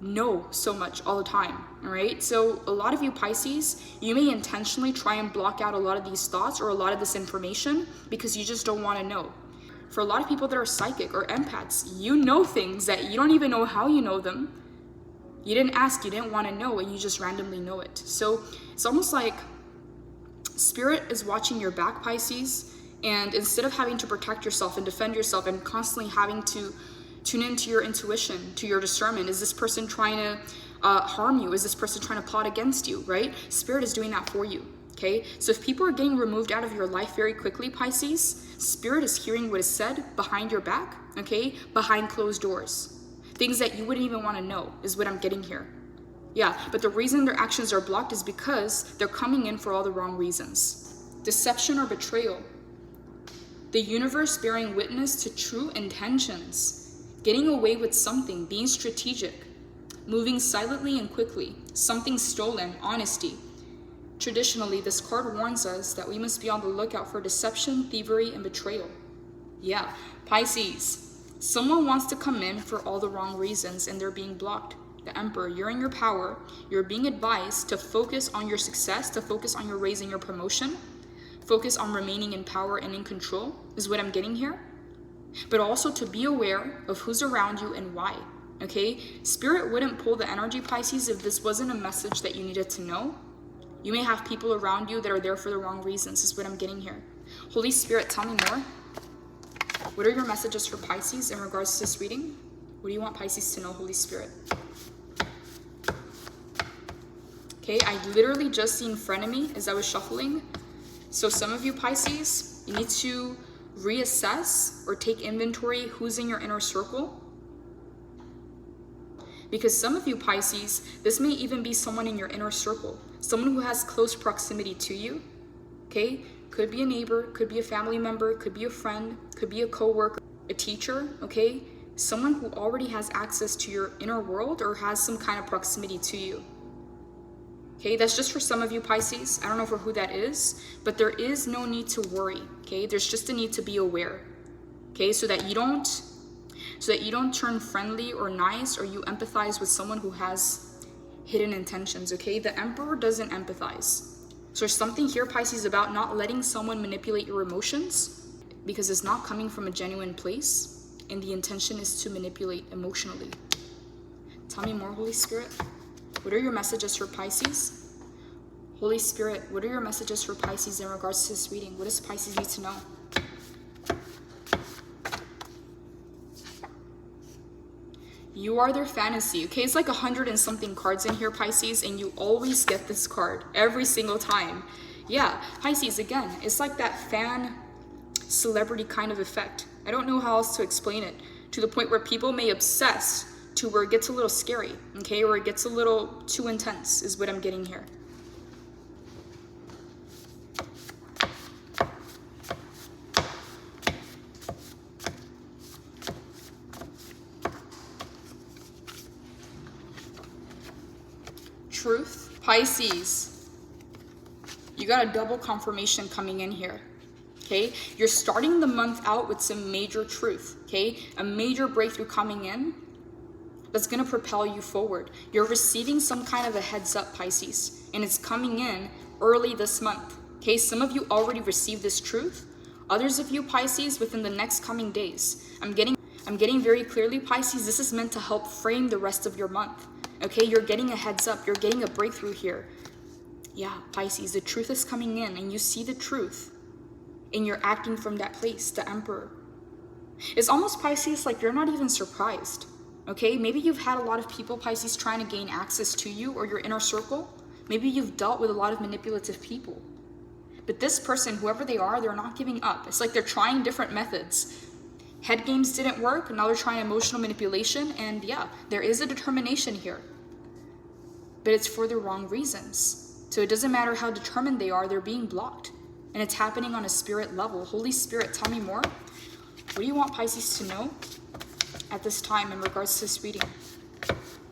know so much all the time, all right? So a lot of you, Pisces, you may intentionally try and block out a lot of these thoughts or a lot of this information because you just don't want to know. For a lot of people that are psychic or empaths, you know things that you don't even know how you know them. You didn't ask, you didn't want to know, and you just randomly know it. So it's almost like Spirit is watching your back, Pisces, and instead of having to protect yourself and defend yourself and constantly having to tune into your intuition, to your discernment, is this person trying to harm you? Is this person trying to plot against you, right? Spirit is doing that for you, okay? So if people are getting removed out of your life very quickly, Pisces, Spirit is hearing what is said behind your back, okay? Behind closed doors. Things that you wouldn't even want to know is what I'm getting here. Yeah, but the reason their actions are blocked is because they're coming in for all the wrong reasons. Deception or betrayal. The universe bearing witness to true intentions. Getting away with something, being strategic. Moving silently and quickly. Something stolen, honesty. Traditionally, this card warns us that we must be on the lookout for deception, thievery, and betrayal. Yeah, Pisces. Someone wants to come in for all the wrong reasons and they're being blocked. The Emperor, you're in your power. You're being advised to focus on your success, to focus on your raising your promotion, focus on remaining in power and in control, is what I'm getting here. But also to be aware of who's around you and why, okay? Spirit wouldn't pull the energy, Pisces, if this wasn't a message that you needed to know. You may have people around you that are there for the wrong reasons, is what I'm getting here. Holy Spirit, tell me more. What are your messages for Pisces in regards to this reading? What do you want Pisces to know, Holy Spirit? Okay, I literally just seen frenemy as I was shuffling. So some of you Pisces, you need to reassess or take inventory who's in your inner circle. Because some of you Pisces, this may even be someone in your inner circle, someone who has close proximity to you. Okay, could be a neighbor, could be a family member, could be a friend, could be a coworker, a teacher, okay? Someone who already has access to your inner world or has some kind of proximity to you. Okay, that's just for some of you Pisces. I don't know for who that is, but there is no need to worry, okay? There's just a need to be aware, okay? So that you don't turn friendly or nice, or you empathize with someone who has hidden intentions, okay? The Emperor doesn't empathize. So there's something here, Pisces, about not letting someone manipulate your emotions, because it's not coming from a genuine place, and the intention is to manipulate emotionally. Tell me more, Holy Spirit. What are your messages for Pisces? Holy Spirit, what are your messages for Pisces in regards to this reading? What does Pisces need to know? You are their fantasy. Okay, it's like 100 and something cards in here, Pisces, and you always get this card every single time. Yeah, Pisces, again, it's like that fan celebrity kind of effect. I don't know how else to explain it, to the point where people may obsess to where it gets a little scary, okay, or it gets a little too intense is what I'm getting here. Truth, Pisces, you got a double confirmation coming in here. Okay, you're starting the month out with some major truth, okay, a major breakthrough coming in that's going to propel you forward. You're receiving some kind of a heads up, Pisces, and it's coming in early this month. Okay, some of you already received this truth. Others of you Pisces, within the next coming days. I'm getting very clearly, Pisces, this is meant to help frame the rest of your month. Okay, you're getting a heads up, you're getting a breakthrough here. Yeah, Pisces, the truth is coming in, and you see the truth, and you're acting from that place, the Emperor. It's almost, Pisces, like you're not even surprised. Okay, maybe you've had a lot of people, Pisces, trying to gain access to you or your inner circle. Maybe you've dealt with a lot of manipulative people. But this person, whoever they are, they're not giving up. It's like they're trying different methods. Head games didn't work, now they're trying emotional manipulation, and yeah, there is a determination here. But it's for the wrong reasons. So it doesn't matter how determined they are, they're being blocked. And it's happening on a spirit level. Holy Spirit, tell me more. What do you want Pisces to know at this time in regards to this reading?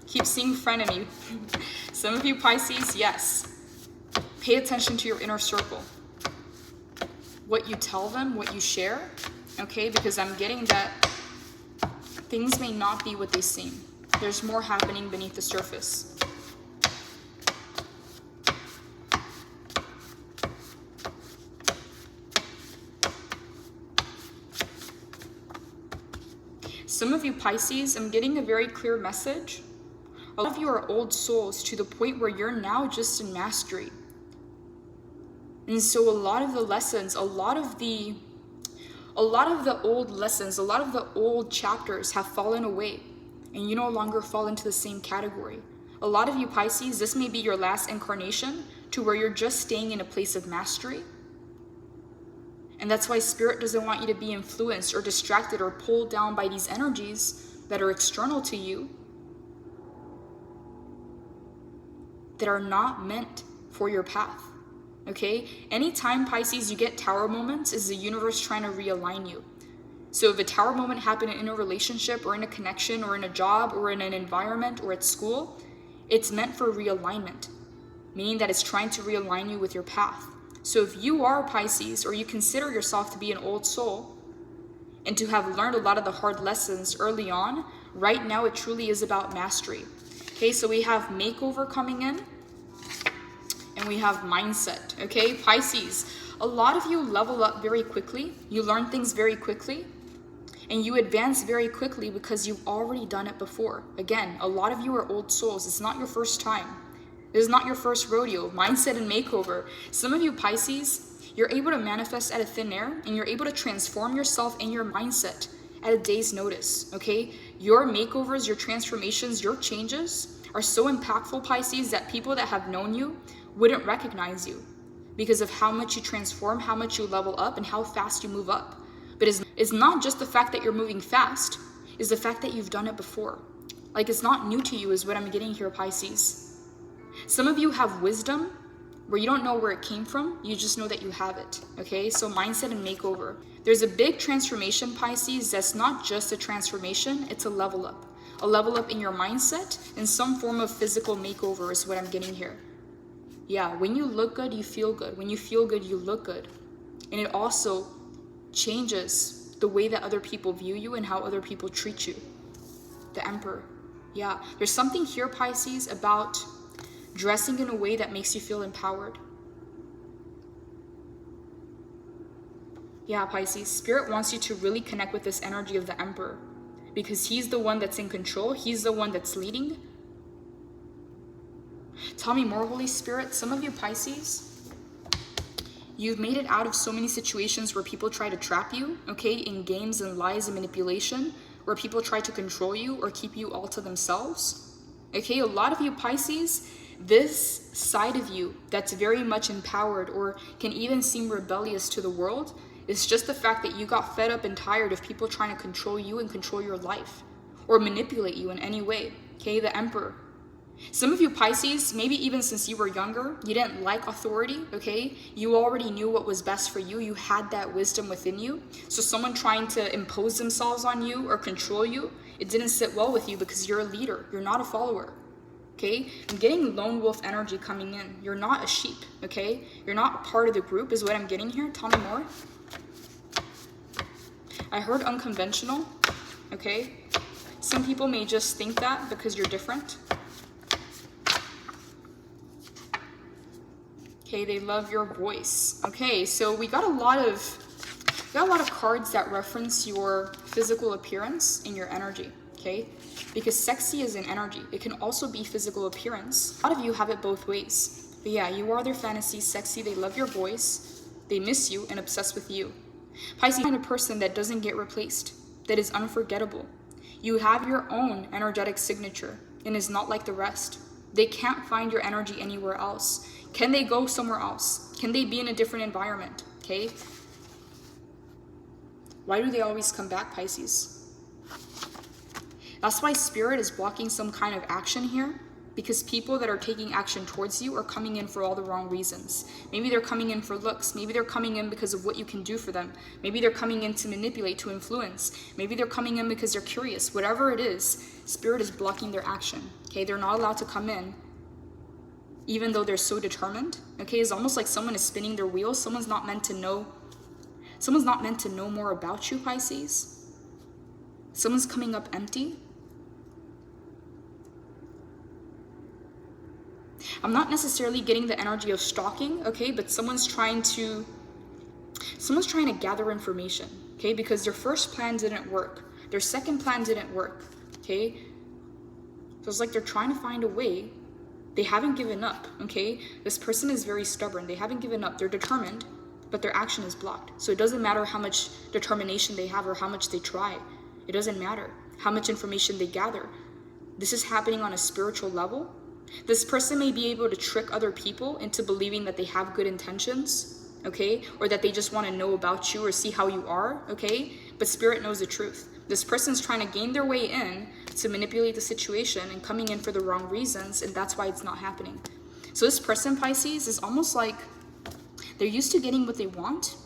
Keep seeing frenemy. Some of you Pisces, yes. Pay attention to your inner circle. What you tell them, what you share, okay? Because I'm getting that things may not be what they seem. There's more happening beneath the surface. Some of you Pisces, I'm getting a very clear message. A lot of you are old souls to the point where you're now just in mastery. And so a lot of the lessons, a lot of the old lessons, a lot of the old chapters have fallen away, and you no longer fall into the same category. A lot of you Pisces, this may be your last incarnation to where you're just staying in a place of mastery. And that's why Spirit doesn't want you to be influenced or distracted or pulled down by these energies that are external to you, that are not meant for your path. Okay? Anytime, Pisces, you get tower moments is the universe trying to realign you. So if a tower moment happened in a relationship or in a connection or in a job or in an environment or at school, it's meant for realignment, meaning that it's trying to realign you with your path. So if you are Pisces, or you consider yourself to be an old soul and to have learned a lot of the hard lessons early on, right now it truly is about mastery. Okay, so we have makeover coming in, and we have mindset. Okay, Pisces, a lot of you level up very quickly, you learn things very quickly, and you advance very quickly because you've already done it before. Again, a lot of you are old souls. It's not your first time. This is not your first rodeo. Mindset and makeover. Some of you Pisces, you're able to manifest out of thin air, and you're able to transform yourself and your mindset at a day's notice, okay? Your makeovers, your transformations, your changes are so impactful, Pisces, that people that have known you wouldn't recognize you because of how much you transform, how much you level up, and how fast you move up. But it's not just the fact that you're moving fast, it's the fact that you've done it before. Like, it's not new to you is what I'm getting here, Pisces. Some of you have wisdom where you don't know where it came from, you just know that you have it, okay? So mindset and makeover. There's a big transformation, Pisces, that's not just a transformation, it's a level up. A level up in your mindset and some form of physical makeover is what I'm getting here. Yeah, when you look good, you feel good. When you feel good, you look good. And it also changes the way that other people view you and how other people treat you. The Emperor. Yeah, there's something here, Pisces, about dressing in a way that makes you feel empowered. Yeah, Pisces, Spirit wants you to really connect with this energy of the Emperor because he's the one that's in control. He's the one that's leading. Tell me more, Holy Spirit. Some of you, Pisces, you've made it out of so many situations where people try to trap you, okay, in games and lies and manipulation, where people try to control you or keep you all to themselves. Okay, a lot of you, Pisces, this side of you that's very much empowered or can even seem rebellious to the world is just the fact that you got fed up and tired of people trying to control you and control your life or manipulate you in any way. Okay, the Emperor. Some of you, Pisces, maybe even since you were younger, you didn't like authority, okay? You already knew what was best for you. You had that wisdom within you. So someone trying to impose themselves on you or control you, it didn't sit well with you because you're a leader. You're not a follower, okay? I'm getting lone wolf energy coming in. You're not a sheep, okay? You're not a part of the group is what I'm getting here. Tell me more. I heard unconventional, okay? Some people may just think that because you're different. Okay, they love your voice. Okay, so we got a lot of cards that reference your physical appearance and your energy, okay? Because sexy is an energy. It can also be physical appearance. A lot of you have it both ways. But yeah, you are their fantasy, sexy, they love your voice, they miss you and obsessed with you. Pisces, you're the kind of person that doesn't get replaced, that is unforgettable. You have your own energetic signature and is not like the rest. They can't find your energy anywhere else. Can they go somewhere else? Can they be in a different environment? Okay. Why do they always come back, Pisces? That's why Spirit is blocking some kind of action here, because people that are taking action towards you are coming in for all the wrong reasons. Maybe they're coming in for looks. Maybe they're coming in because of what you can do for them. Maybe they're coming in to manipulate, to influence. Maybe they're coming in because they're curious. Whatever it is, Spirit is blocking their action. Okay, they're not allowed to come in even though they're so determined. Okay, it's almost like someone is spinning their wheels. Someone's not meant to know more about you, Pisces. Someone's coming up empty. I'm not necessarily getting the energy of stalking, okay, but someone's trying to gather information, okay, because their first plan didn't work. Their second plan didn't work, okay? So it's like they're trying to find a way. They haven't given up, okay? This person is very stubborn. They haven't given up. They're determined, but their action is blocked. So it doesn't matter how much determination they have or how much they try. It doesn't matter how much information they gather. This is happening on a spiritual level. This person may be able to trick other people into believing that they have good intentions, okay? Or that they just want to know about you or see how you are, okay? But Spirit knows the truth. This person's trying to gain their way in to manipulate the situation and coming in for the wrong reasons, and that's why it's not happening. So this person, Pisces, is almost like they're used to getting what they want.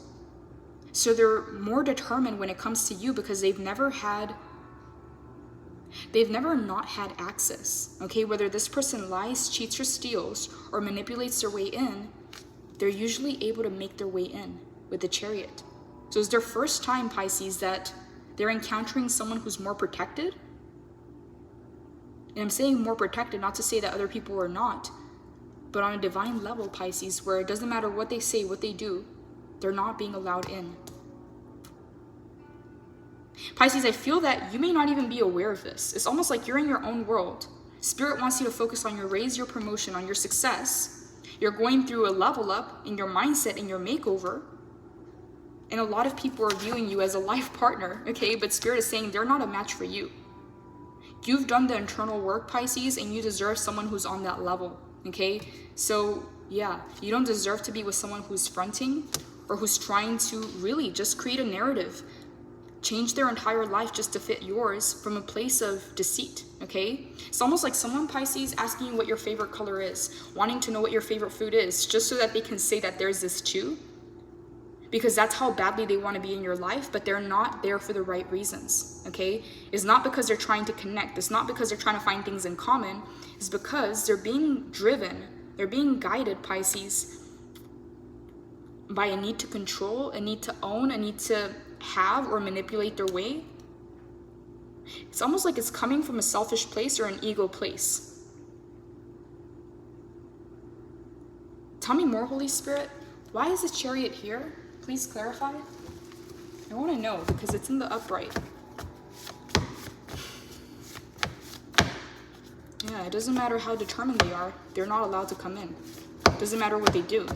So they're more determined when it comes to you because they've never not had access, okay? Whether this person lies, cheats, or steals, or manipulates their way in, they're usually able to make their way in with the Chariot. So it's their first time, Pisces, that they're encountering someone who's more protected. And I'm saying more protected, not to say that other people are not, but on a divine level, Pisces, where it doesn't matter what they say, what they do, they're not being allowed in. Pisces, I feel that you may not even be aware of this. It's almost like you're in your own world. Spirit wants you to focus on your raise, your promotion, on your success, you're going through a level up in your mindset, in your makeover. And a lot of people are viewing you as a life partner, okay? But Spirit is saying they're not a match for you. You've done the internal work, Pisces, and you deserve someone who's on that level, okay? So yeah, you don't deserve to be with someone who's fronting or who's trying to really just create a narrative, change their entire life just to fit yours from a place of deceit, okay? It's almost like someone, Pisces, asking you what your favorite color is, wanting to know what your favorite food is, just so that they can say that there's this too, because that's how badly they want to be in your life, but they're not there for the right reasons, okay? It's not because they're trying to connect. It's not because they're trying to find things in common. It's because they're being driven, they're being guided, Pisces, by a need to control, a need to own, a need to have or manipulate their way. It's almost like it's coming from a selfish place or an ego place. Tell me more, Holy Spirit. Why is the Chariot here? Please clarify. I want to know because it's in the upright. Yeah, it doesn't matter how determined they are. They're not allowed to come in. It doesn't matter what they do.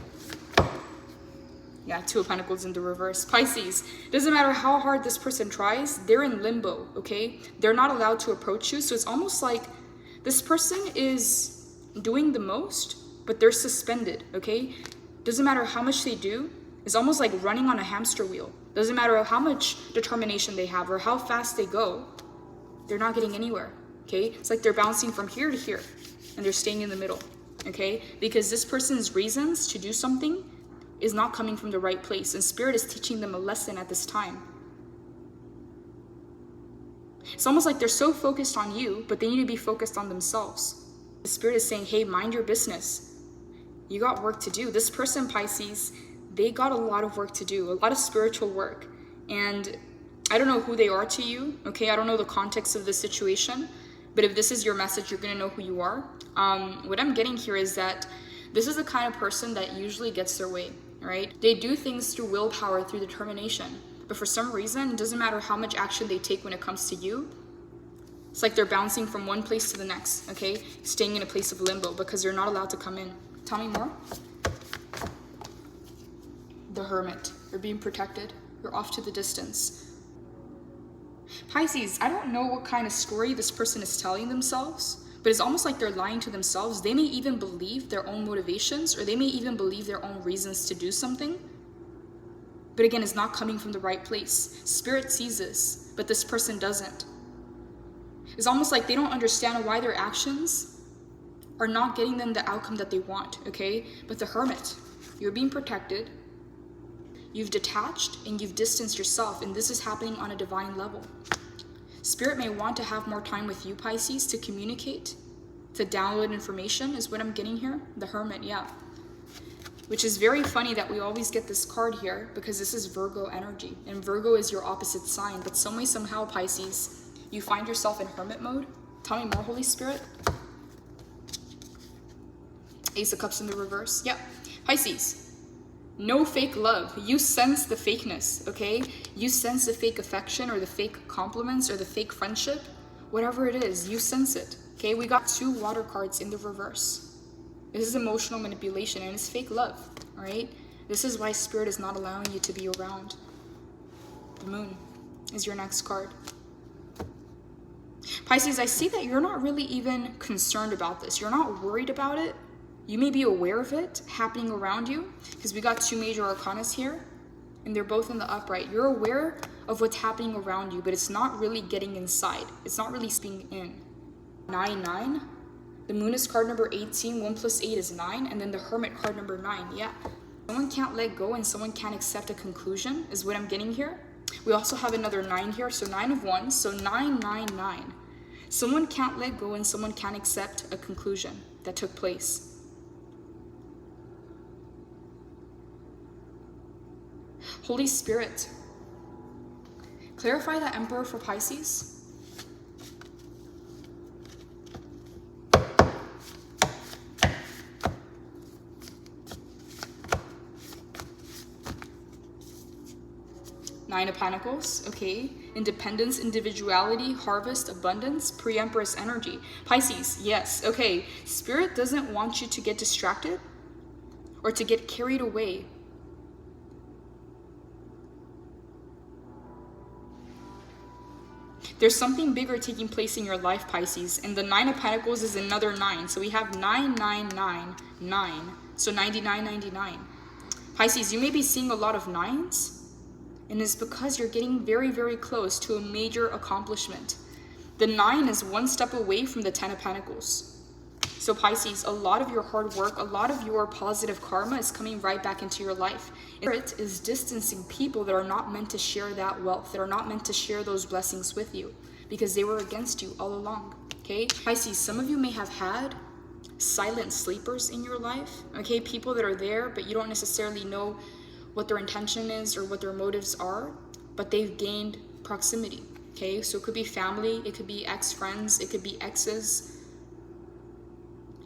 Yeah, Two of Pentacles in the reverse. Pisces, doesn't matter how hard this person tries, they're in limbo, okay? They're not allowed to approach you. So it's almost like this person is doing the most, but they're suspended, okay? Doesn't matter how much they do. It's almost like running on a hamster wheel. Doesn't matter how much determination they have or how fast they go, they're not getting anywhere, okay? It's like they're bouncing from here to here and they're staying in the middle, okay? Because this person's reasons to do something is not coming from the right place, and Spirit is teaching them a lesson at this time. It's almost like they're so focused on you, but they need to be focused on themselves. The Spirit is saying, hey, mind your business. You got work to do. This person, Pisces, they got a lot of work to do, a lot of spiritual work. And I don't know who they are to you, okay? I don't know the context of the situation, but if this is your message, you're gonna know who you are. What I'm getting here is that this is the kind of person that usually gets their way, right? They do things through willpower, through determination, but for some reason, it doesn't matter how much action they take when it comes to you. It's like they're bouncing from one place to the next, okay? Staying in a place of limbo because you're not allowed to come in. Tell me more. The Hermit. You're being protected. You're off to the distance. Pisces, I don't know what kind of story this person is telling themselves, but it's almost like they're lying to themselves. They may even believe their own motivations, or they may even believe their own reasons to do something. But again, it's not coming from the right place. Spirit sees this, but this person doesn't. It's almost like they don't understand why their actions are not getting them the outcome that they want, okay? But the Hermit, you're being protected. You've detached and you've distanced yourself, and this is happening on a divine level. Spirit may want to have more time with you, Pisces, to communicate, to download information is what I'm getting here. The Hermit, yeah. Which is very funny that we always get this card here because this is Virgo energy, and Virgo is your opposite sign, but some way, somehow, Pisces, you find yourself in Hermit mode. Tell me more, Holy Spirit. Ace of Cups in the reverse. Yeah. Pisces. No fake love. You sense the fakeness, okay? You sense the fake affection or the fake compliments or the fake friendship. Whatever it is, you sense it, okay? We got 2 water cards in the reverse. This is emotional manipulation and it's fake love, all right? This is why Spirit is not allowing you to be around. The Moon is your next card. Pisces, I see that you're not really even concerned about this. You're not worried about it. You may be aware of it happening around you because we got 2 major arcanas here and they're both in the upright. You're aware of what's happening around you, but it's not really getting inside. It's not really speaking in. 9-9. The Moon is card number 18. 1 + 8 is 9. And then the Hermit card number 9. Yeah. Someone can't let go and someone can't accept a conclusion is what I'm getting here. We also have another 9 here. So 9 of Wands. So 9, 9, 9. Someone can't let go and someone can't accept a conclusion that took place. Holy Spirit, clarify the Emperor for Pisces. Nine of Pentacles, okay. Independence, individuality, harvest, abundance, pre-Empress energy. Pisces, yes, okay. Spirit doesn't want you to get distracted. or to get carried away. There's something bigger taking place in your life, Pisces, and the 9 of Pentacles is another 9. So we have 9999, so 9999. Pisces, you may be seeing a lot of 9s, and it's because you're getting very, very close to a major accomplishment. The 9 is one step away from the 10 of Pentacles. So Pisces, a lot of your hard work, a lot of your positive karma is coming right back into your life. Spirit is distancing people that are not meant to share that wealth, that are not meant to share those blessings with you, because they were against you all along, okay? Pisces, some of you may have had silent sleepers in your life, okay? People that are there, but you don't necessarily know what their intention is or what their motives are, but they've gained proximity, okay? So it could be family, it could be ex-friends, it could be exes.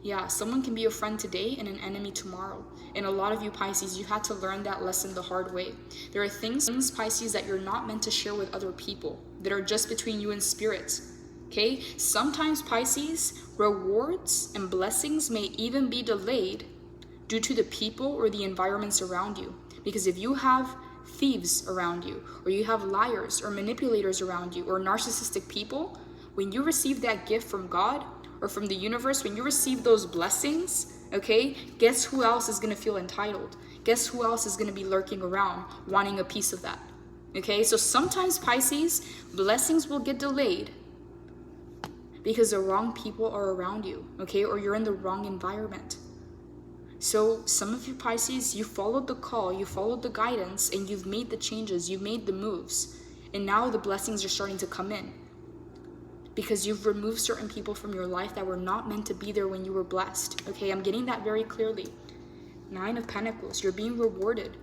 Yeah, someone can be a friend today and an enemy tomorrow. And a lot of you, Pisces, you had to learn that lesson the hard way. There are things, Pisces, that you're not meant to share with other people, that are just between you and spirit. Okay? Sometimes, Pisces, rewards and blessings may even be delayed due to the people or the environments around you. Because if you have thieves around you, or you have liars or manipulators around you, or narcissistic people, when you receive that gift from God, or from the universe, when you receive those blessings, okay, guess who else is going to feel entitled? Guess who else is going to be lurking around wanting a piece of that? Okay, so sometimes, Pisces, blessings will get delayed because the wrong people are around you, okay, or you're in the wrong environment. So some of you, Pisces, you followed the call, you followed the guidance, and you've made the changes, you've made the moves, and now the blessings are starting to come in. Because you've removed certain people from your life that were not meant to be there when you were blessed. Okay, I'm getting that very clearly. 9 of Pentacles, you're being rewarded.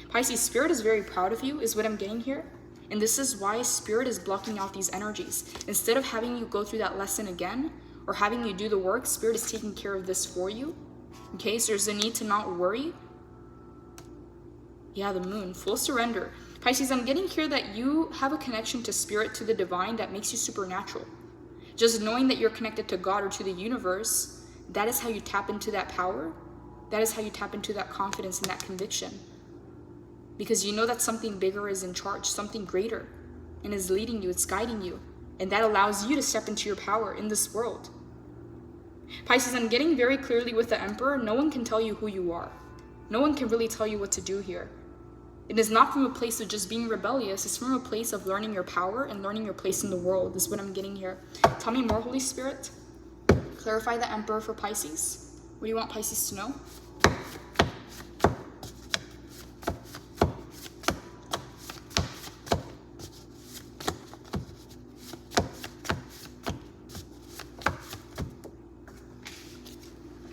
Pisces, Spirit is very proud of you, is what I'm getting here. And this is why Spirit is blocking out these energies. Instead of having you go through that lesson again, or having you do the work, Spirit is taking care of this for you. Okay, so there's a need to not worry. Yeah, the Moon, full surrender. Pisces, I'm getting here that you have a connection to Spirit, to the divine, that makes you supernatural. Just knowing that you're connected to God or to the universe, that is how you tap into that power. That is how you tap into that confidence and that conviction. Because you know that something bigger is in charge, something greater, and is leading you, it's guiding you. And that allows you to step into your power in this world. Pisces, I'm getting very clearly with the Emperor, no one can tell you who you are. No one can really tell you what to do here. It is not from a place of just being rebellious. It's from a place of learning your power and learning your place in the world. This is what I'm getting here. Tell me more, Holy Spirit. Clarify the Emperor for Pisces. What do you want Pisces to know?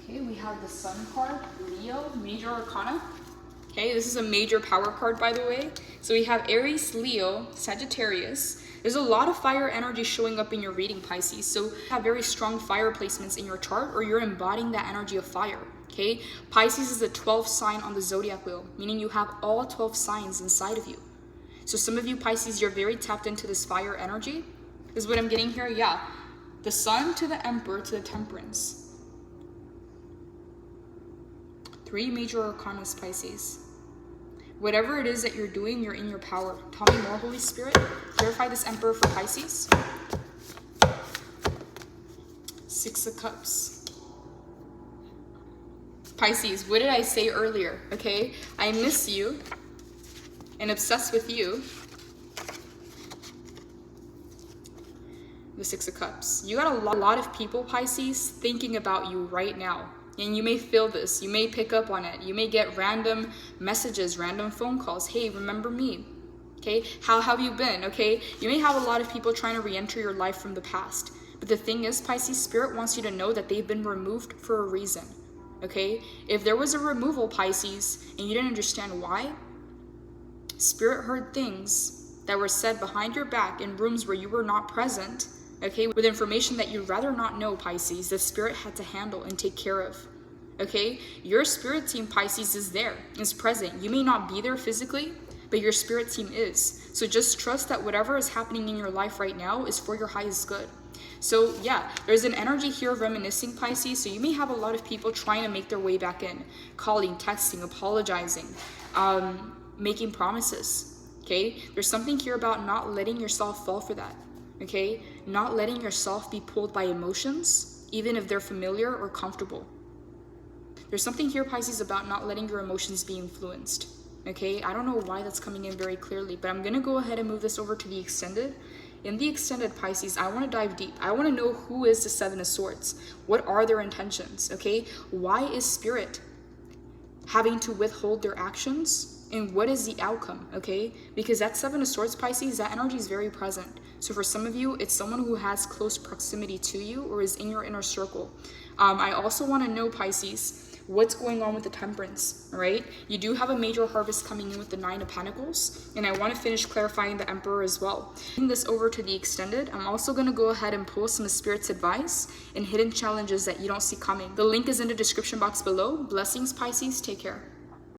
Okay, we have the Sun card, Leo, Major Arcana. Okay, this is a major power card, by the way. So we have Aries, Leo, Sagittarius. There's a lot of fire energy showing up in your reading, Pisces. So you have very strong fire placements in your chart, or you're embodying that energy of fire. Okay, Pisces is the 12th sign on the zodiac wheel, meaning you have all 12 signs inside of you. So some of you, Pisces, you're very tapped into this fire energy. This is what I'm getting here. Yeah, the Sun to the Emperor to the Temperance. 3 major arcanas, Pisces. Whatever it is that you're doing, you're in your power. Tell me more, Holy Spirit. Clarify this Emperor for Pisces. 6 of Cups. Pisces, what did I say earlier? Okay, I miss you and obsessed with you. The 6 of Cups. You got a lot of people, Pisces, thinking about you right now. And you may feel this, you may pick up on it. You may get random messages, random phone calls. Hey, remember me? Okay, how have you been? Okay, you may have a lot of people trying to re-enter your life from the past. But the thing is, Pisces, Spirit wants you to know that they've been removed for a reason. Okay, if there was a removal, Pisces, and you didn't understand why, Spirit heard things that were said behind your back in rooms where you were not present. Okay, with information that you'd rather not know, Pisces, the Spirit had to handle and take care of. Okay, your Spirit team, Pisces, is there, is present. You may not be there physically, but your Spirit team is. So just trust that whatever is happening in your life right now is for your highest good. So yeah, there's an energy here of reminiscing, Pisces. So you may have a lot of people trying to make their way back in, calling, texting, apologizing, making promises, okay? There's something here about not letting yourself fall for that, okay? Not letting yourself be pulled by emotions, even if they're familiar or comfortable. There's something here, Pisces, about not letting your emotions be influenced, okay? I don't know why that's coming in very clearly, but I'm gonna go ahead and move this over to the extended. In the extended, Pisces, I want to dive deep. I want to know who is the Seven of Swords. What are their intentions, okay? Why is Spirit having to withhold their actions? And what is the outcome, okay? Because that Seven of Swords, Pisces, that energy is very present. So for some of you, it's someone who has close proximity to you or is in your inner circle. I also want to know, Pisces, what's going on with the Temperance, all right? You do have a major harvest coming in with the Nine of Pentacles, and I want to finish clarifying the Emperor as well. Moving this over to the extended, I'm also going to go ahead and pull some of Spirit's advice and hidden challenges that you don't see coming. The link is in the description box below. Blessings, Pisces. Take care.